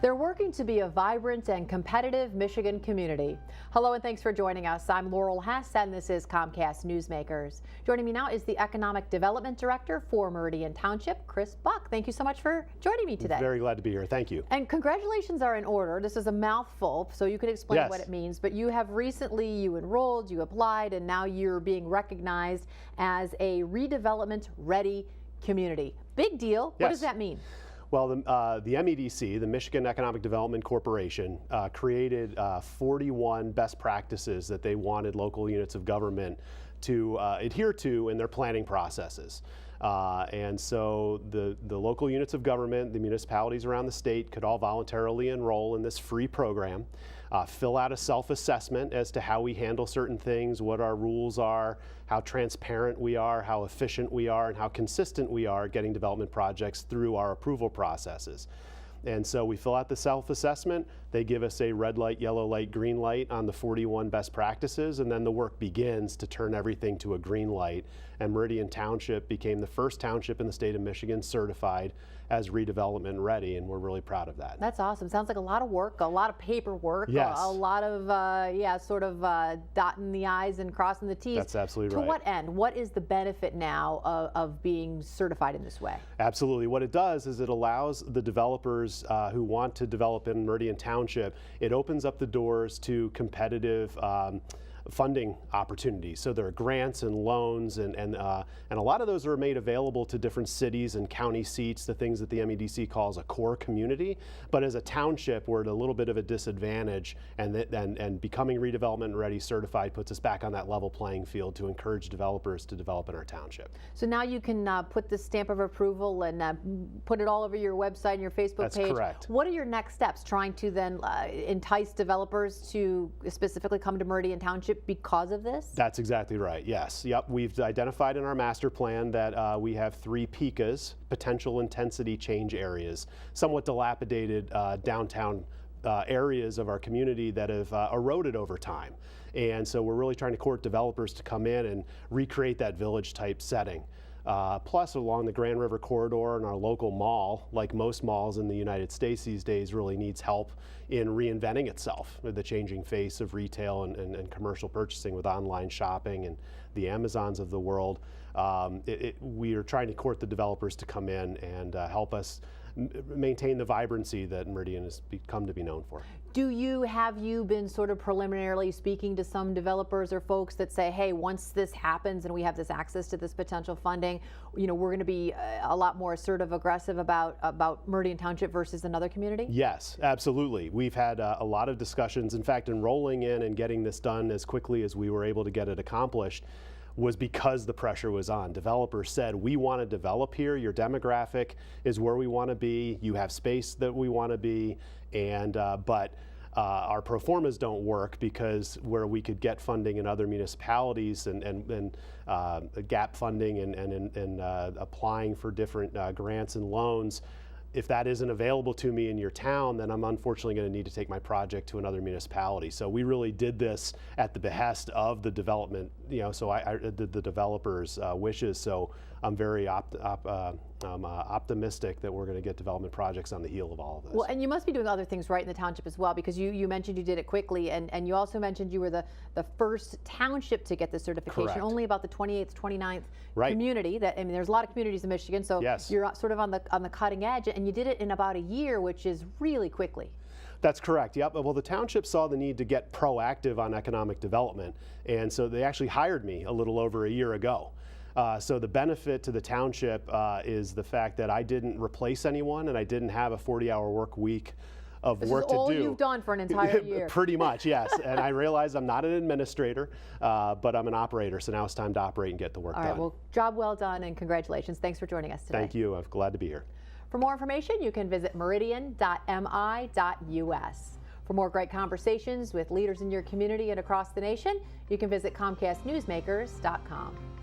They're working to be a vibrant and competitive Michigan community. Hello and thanks for joining us. I'm Laurel Hess and this is Comcast Newsmakers. Joining me now is the Economic Development Director for Meridian Township, Chris Buck. Thank you so much for joining me today. Very glad to be here. Thank you. And congratulations are in order. This is a mouthful, so you can explain Yes. what it means. But you have recently, you enrolled, you applied, and now you're being recognized as a Redevelopment Ready Community. Big deal. What does that mean? Well, the MEDC, the Michigan Economic Development Corporation, created 41 best practices that they wanted local units of government to adhere to in their planning processes. And so the local units of government, the municipalities around the state could all voluntarily enroll in this free program, fill out a self-assessment as to how we handle certain things, what our rules are, how transparent we are, how efficient we are, and how consistent we are getting development projects through our approval processes. And so we fill out the self-assessment, they give us a red light, yellow light, green light on the 41 best practices, and then the work begins to turn everything to a green light. And Meridian Township became the first township in the state of Michigan certified as redevelopment ready, and we're really proud of that. That's awesome. Sounds like a lot of work, a lot of paperwork, yes. a lot of, dotting the I's and crossing the T's. That's absolutely right. To what end? What is the benefit now of being certified in this way? Absolutely. What it does is it allows the developers who want to develop in Meridian Township, it opens up the doors to competitive funding opportunities. So there are grants and loans, and a lot of those are made available to different cities and county seats, the things that the MEDC calls a core community. But as a township, we're at a little bit of a disadvantage, and becoming redevelopment ready certified puts us back on that level playing field to encourage developers to develop in our township. So now you can put the stamp of approval and put it all over your website and your Facebook page. That's correct. What are your next steps? Trying to then entice developers to specifically come to Meridian Township because of this? That's exactly right, yes. Yep, we've identified in our master plan that we have 3 PICAs, potential intensity change areas, somewhat dilapidated downtown areas of our community that have eroded over time. And so we're really trying to court developers to come in and recreate that village type setting. Plus, along the Grand River corridor and our local mall, like most malls in the United States these days, really needs help in reinventing itself with the changing face of retail and commercial purchasing with online shopping and the Amazons of the world. We are trying to court the developers to come in and help us maintain the vibrancy that Meridian has come to be known for. Have you been sort of preliminarily speaking to some developers or folks that say, hey, once this happens and we have this access to this potential funding, we're going to be a lot more assertive, aggressive about Meridian Township versus another community? Yes, absolutely. We've had a lot of discussions. In fact, enrolling in and getting this done as quickly as we were able to get it accomplished was because the pressure was on. Developers said, we want to develop here, your demographic is where we want to be, you have space that we want to be, and but our pro formas don't work because where we could get funding in other municipalities and gap funding and applying for different grants and loans, if that isn't available to me in your town, then I'm unfortunately going to need to take my project to another municipality. So we really did this at the behest of the development, so I did the developers' wishes. So I'm very optimistic that we're going to get development projects on the heel of all of this. Well, and you must be doing other things right in the township as well, because you mentioned you did it quickly, and you also mentioned you were the first township to get the certification. Correct. Only about the 28th, 29th right. community. There's a lot of communities in Michigan, so yes. You're sort of on the cutting edge, and you did it in about a year, which is really quickly. That's correct. Yep. Well, the township saw the need to get proactive on economic development, and so they actually hired me a little over a year ago. So the benefit to the township is the fact that I didn't replace anyone and I didn't have a 40-hour work week of work to do. This is all you've done for an entire year. Pretty much, yes. And I realized I'm not an administrator, but I'm an operator, so now it's time to operate and get the work done. All right, well, job well done and congratulations. Thanks for joining us today. Thank you. I'm glad to be here. For more information, you can visit meridian.mi.us. For more great conversations with leaders in your community and across the nation, you can visit ComcastNewsmakers.com.